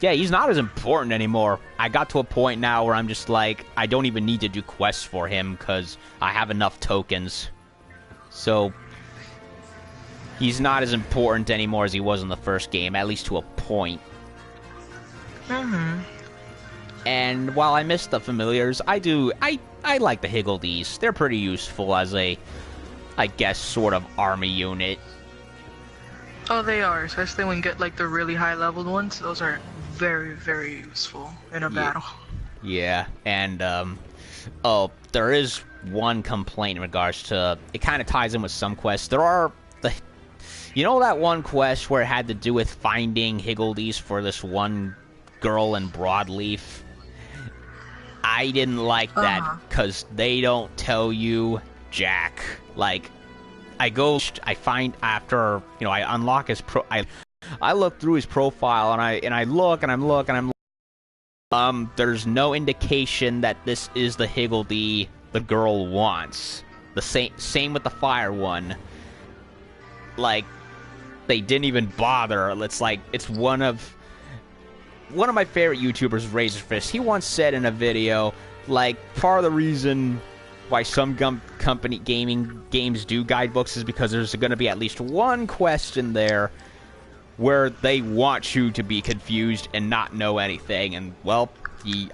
yeah, he's not as important anymore. I got to a point now where I'm just like, I don't even need to do quests for him because I have enough tokens. So he's not as important anymore as he was in the first game, at least to a point. And while I miss the familiars, I like the Higgledies. They're pretty useful as a, I guess, sort of army unit. Oh, they are, especially when you get like the really high-leveled ones. Those are very, very useful in a battle. Yeah, and there is one complaint in regards to, it kind of ties in with some quests. There are you know that one quest where it had to do with finding Higgledies for this one girl in Broadleaf? I didn't like that because they don't tell you jack. Like, I find after, I unlock his I look through his profile and I look and I'm looking. There's no indication that this is the Higgledy the girl wants. The same with the fire one. Like, they didn't even bother. It's like, it's one of my favorite YouTubers, Razorfist. He once said in a video, like, part of the reason why some games do guidebooks is because there's going to be at least one question there where they want you to be confused and not know anything. And, well,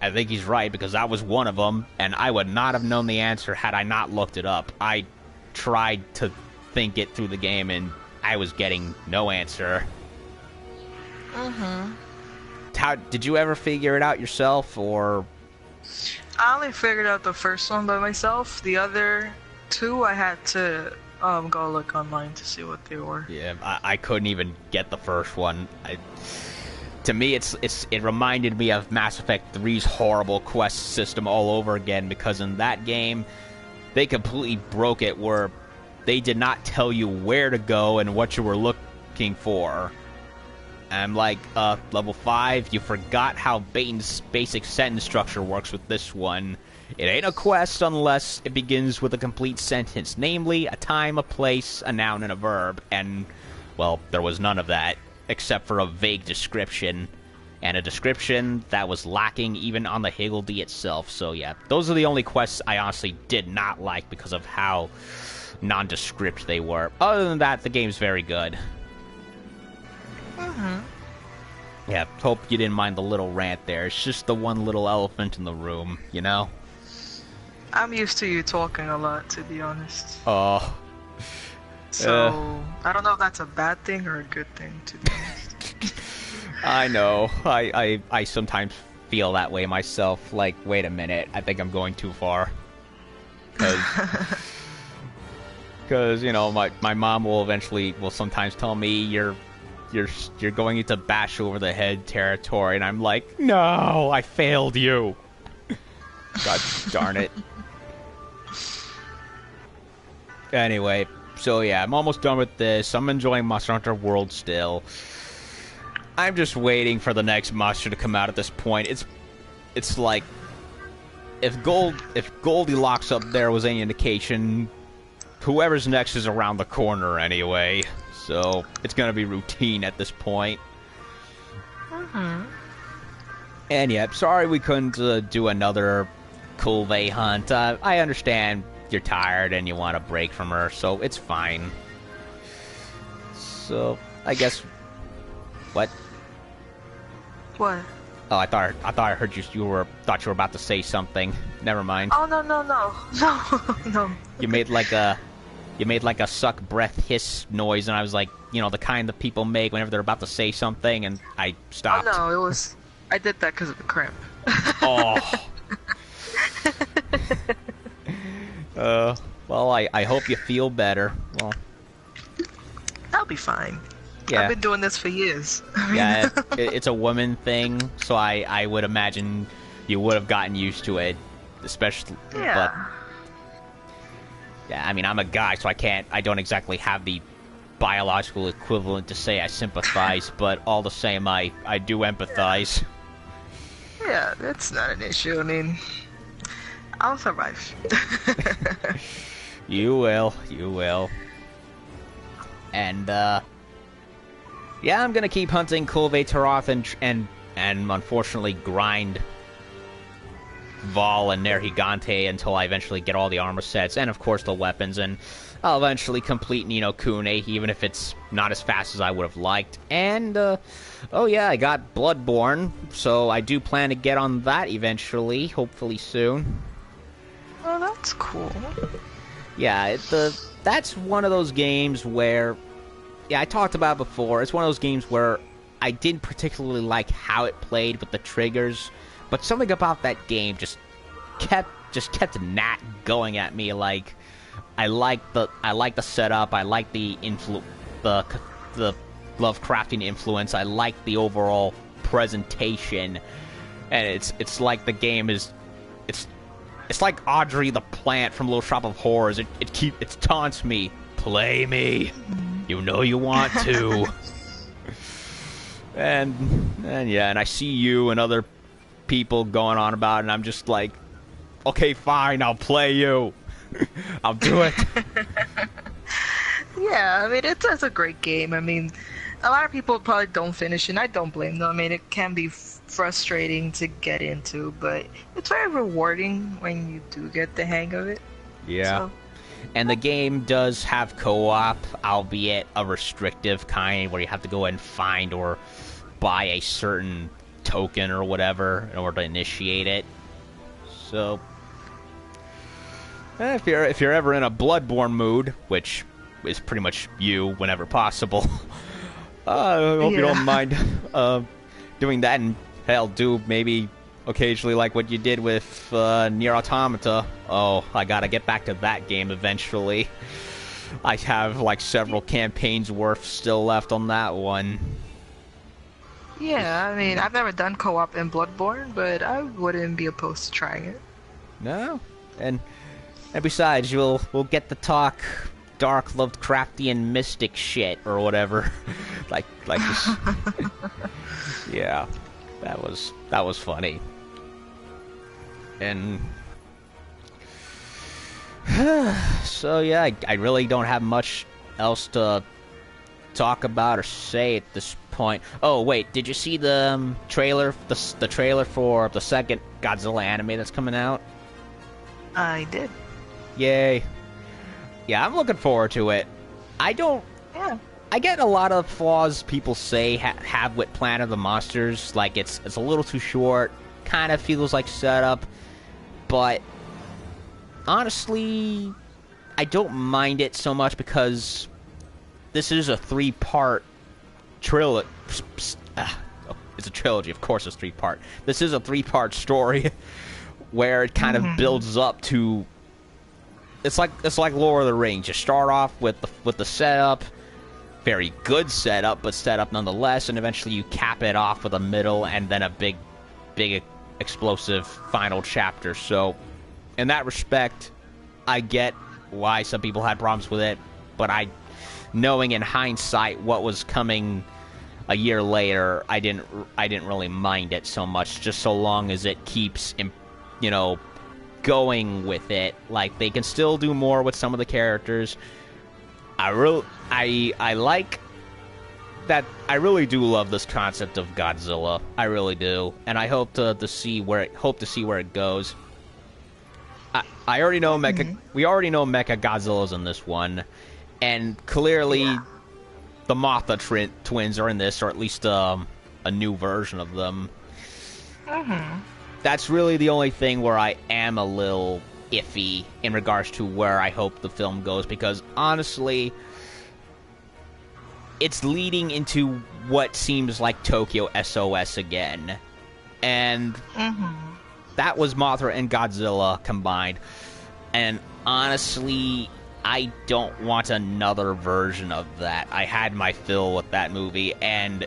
I think he's right, because that was one of them, and I would not have known the answer had I not looked it up. I tried to think it through the game, and I was getting no answer. How did you ever figure it out yourself, or? I only figured out the first one by myself. The other two I had to go look online to see what they were. Yeah, I couldn't even get the first one. To me, it reminded me of Mass Effect 3's horrible quest system all over again, because in that game, they completely broke it where they did not tell you where to go and what you were looking for. And like, level 5, you forgot how Baton's basic sentence structure works with this one. It ain't a quest unless it begins with a complete sentence, namely, a time, a place, a noun, and a verb. And, well, there was none of that, except for a vague description. And a description that was lacking even on the Higgledy itself. So yeah, those are the only quests I honestly did not like because of how nondescript they were. Other than that, the game's very good. Yeah, hope you didn't mind the little rant there. It's just the one little elephant in the room, you know? I'm used to you talking a lot, to be honest. Oh. So, I don't know if that's a bad thing or a good thing, to be honest. I know. I sometimes feel that way myself. Like, wait a minute, I think I'm going too far. Because you know, my mom will sometimes tell me you're going into bash over the head territory, and I'm like, no, I failed you. God darn it. Anyway, so yeah, I'm almost done with this. I'm enjoying Monster Hunter World still. I'm just waiting for the next monster to come out at this point. It's like, if Goldilocks up there was any indication, whoever's next is around the corner anyway. So it's gonna be routine at this point. And yeah, sorry we couldn't do another Kulve hunt. I understand you're tired and you want a break from her, so it's fine. So I guess what? What? Oh, I thought I heard you were about to say something. Never mind. Oh no. You made like a suck breath hiss noise, and I was like, you know, the kind that people make whenever they're about to say something, and I stopped. Oh no, I did that because of the cramp. Oh. Well, I hope you feel better. Well, I'll be fine. Yeah. I've been doing this for years. Yeah, it's a woman thing, so I would imagine you would have gotten used to it, especially. Yeah. But, yeah, I mean, I'm a guy, so I don't exactly have the biological equivalent to say I sympathize, but all the same, I do empathize. Yeah, that's not an issue. I mean, I'll survive. You will. And, yeah, I'm gonna keep hunting Kulve Taroth and unfortunately grind Vol and Nergigante until I eventually get all the armor sets and of course the weapons, and I'll eventually complete Ni no Kuni, even if it's not as fast as I would have liked. And oh yeah, I got Bloodborne, so I do plan to get on that eventually, hopefully soon. Oh, that's cool. Yeah, that's one of those games where, yeah, I talked about it before. It's one of those games where I didn't particularly like how it played with the triggers, but something about that game just kept going at me. Like, I like the setup. I like the Lovecraftian influence. I like the overall presentation, and it's like the game is it's like Audrey the plant from Little Shop of Horrors. It taunts me. Play me. You know you want to. and yeah, and I see you and other people going on about it, and I'm just like, okay, fine, I'll play you. I'll do it. Yeah, I mean, it's a great game. I mean, a lot of people probably don't finish, and I don't blame them. I mean, it can be frustrating to get into, but it's very rewarding when you do get the hang of it. Yeah. So. And the game does have co-op, albeit a restrictive kind, where you have to go and find or buy a certain token or whatever in order to initiate it. So, if you're ever in a Bloodborne mood, which is pretty much you whenever possible, I hope you don't mind doing that, and hell, do maybe occasionally like what you did with Nier Automata. Oh, I gotta get back to that game eventually. I have like several campaigns worth still left on that one. Yeah, I mean, I've never done co-op in Bloodborne, but I wouldn't be opposed to trying it. No, and besides, we'll get to talk dark Lovecraftian mystic shit or whatever, like this. Yeah, that was funny, and so yeah, I really don't have much else to talk about or say at this point. Oh wait, did you see the trailer? The trailer for the second Godzilla anime that's coming out? I did. Yay! Yeah, I'm looking forward to it. Yeah. I get a lot of flaws people say have with Planet of the Monsters. Like it's a little too short. Kind of feels like setup, but honestly, I don't mind it so much because this is a 3-part trilogy. It's a trilogy, of course. It's 3-part. This is a 3-part story where it kind of builds up to. It's like Lord of the Rings. You start off with the setup, very good setup, but setup nonetheless, and eventually you cap it off with a middle and then a big explosive final chapter. So, in that respect, I get why some people had problems with it, but knowing in hindsight what was coming a year later, I didn't really mind it so much, just so long as it keeps, going with it. Like, they can still do more with some of the characters. I like that. I really do love this concept of Godzilla. I really do, and I hope to see where it goes. I already know we already know Mecha Godzilla's in this one, and clearly the Mothra twins are in this, or at least a new version of them. That's really the only thing where I am a little iffy in regards to where I hope the film goes, because honestly, it's leading into what seems like Tokyo SOS again. And that was Mothra and Godzilla combined. And honestly, I don't want another version of that. I had my fill with that movie, and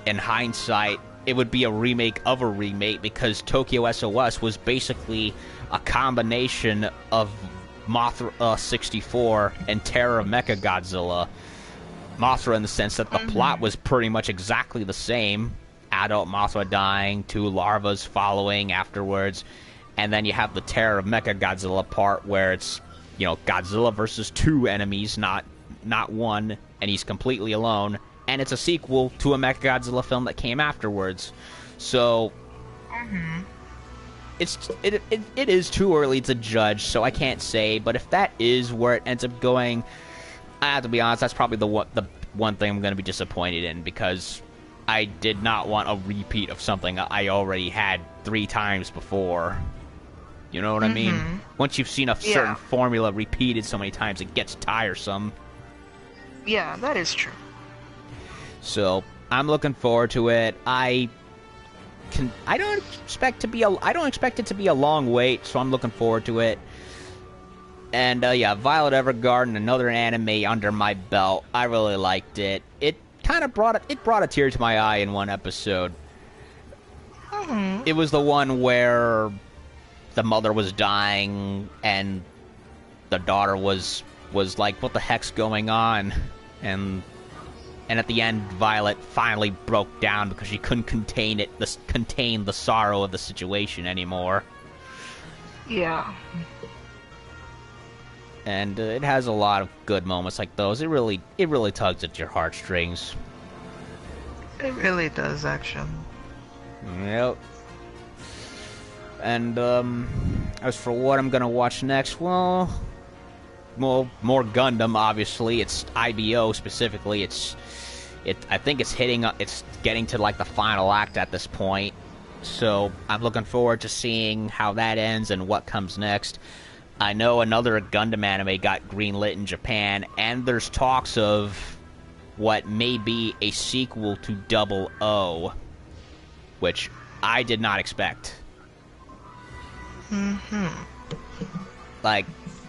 in hindsight, it would be a remake of a remake, because Tokyo SOS was basically a combination of Mothra 64 and Terror of Mechagodzilla. Mothra in the sense that the plot was pretty much exactly the same. Adult Mothra dying, 2 larvas following afterwards, and then you have the Terror of Mechagodzilla part where it's, Godzilla versus 2 enemies, not 1, and he's completely alone. And it's a sequel to a Mechagodzilla film that came afterwards. So, it is too early to judge, so I can't say. But if that is where it ends up going, I have to be honest, that's probably the one thing I'm going to be disappointed in, because I did not want a repeat of something I already had 3 times before. You know what I mean? Once you've seen a certain formula repeated so many times, it gets tiresome. Yeah, that is true. So I'm looking forward to it. I don't expect it to be a long wait, so I'm looking forward to it. And Violet Evergarden, another anime under my belt. I really liked it. It kind of brought a tear to my eye in one episode. It was the one where the mother was dying and the daughter was like, "What the heck's going on?" And at the end, Violet finally broke down because she couldn't contain the sorrow of the situation anymore. Yeah. And it has a lot of good moments like those. It really tugs at your heartstrings. It really does, actually. Yep. And as for what I'm gonna watch next, well, more Gundam. Obviously, it's IBO specifically. I think it's getting to like the final act at this point. So I'm looking forward to seeing how that ends and what comes next. I know another Gundam anime got greenlit in Japan, and there's talks of what may be a sequel to Double O, which I did not expect. Like,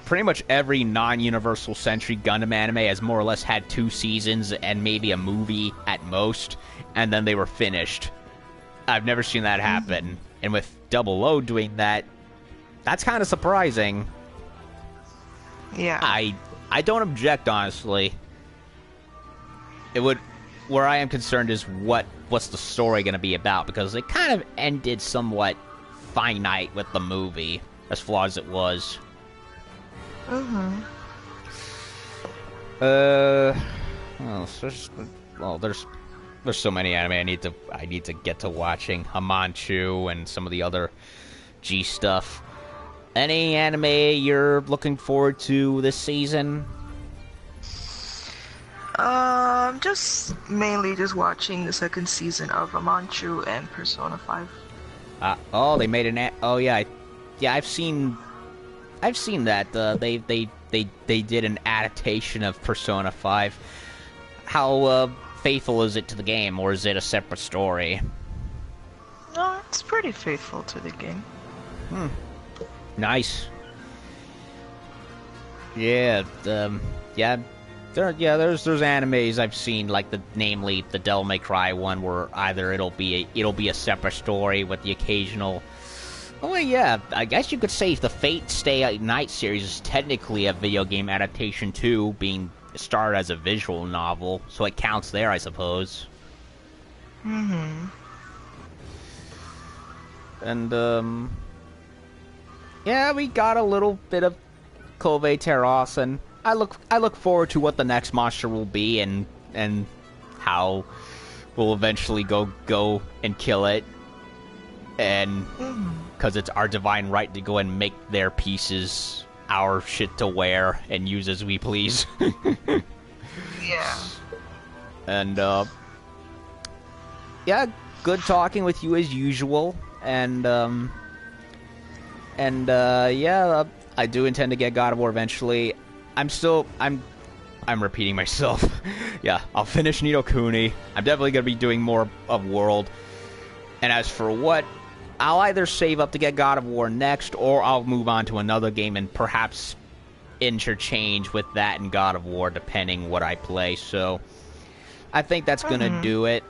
pretty much every non-Universal Century Gundam anime has more or less had 2 seasons and maybe a movie at most, and then they were finished. I've never seen that happen. And with Double O doing that, that's kind of surprising. Yeah. I don't object, honestly. It would... Where I am concerned is what's the story going to be about, because it kind of ended somewhat finite with the movie, as flawed as it was. There's so many anime I need to get to watching. Hamanchu and some of the other G stuff. Any anime you're looking forward to this season? Just mainly just watching the 2nd season of Amanchu and Persona 5. They made an I've seen that. They did an adaptation of Persona 5. How faithful is it to the game, or is it a separate story? No, it's pretty faithful to the game. Nice. Yeah, there's animes I've seen, like namely the Devil May Cry one, where either it'll be a separate story with the occasional. Oh yeah, I guess you could say the Fate Stay Night series is technically a video game adaptation too, being started as a visual novel, so it counts there, I suppose. And yeah, we got a little bit of Kove Terras, and I look forward to what the next monster will be, and how we'll eventually go and kill it, and because it's our divine right to go and make their pieces our shit to wear and use as we please. Yeah. And yeah, good talking with you as usual, and yeah, I do intend to get God of War eventually. I'm repeating myself. Yeah, I'll finish Ni no Kuni. I'm definitely going to be doing more of World. And as for what, I'll either save up to get God of War next, or I'll move on to another game and perhaps interchange with that and God of War, depending what I play. So I think that's going to do it.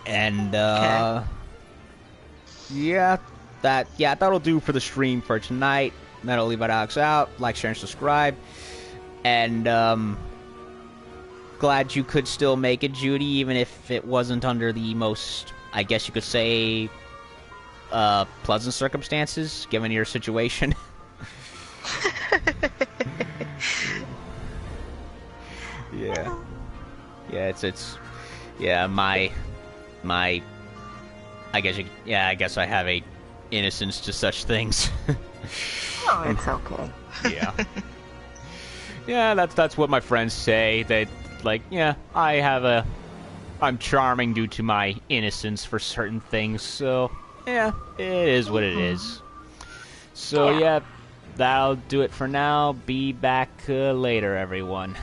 And yeah, that'll do for the stream for tonight. That'll leave Alex out. Like, share, and subscribe. And glad you could still make it, Judy, even if it wasn't under the most, I guess you could say, pleasant circumstances, given your situation. Yeah, my I guess I have a innocence to such things. Oh, it's okay. Yeah. Yeah, that's what my friends say. They like, yeah, I'm charming due to my innocence for certain things. So, yeah, it is what it is. So, yeah, that'll do it for now. Be back later, everyone.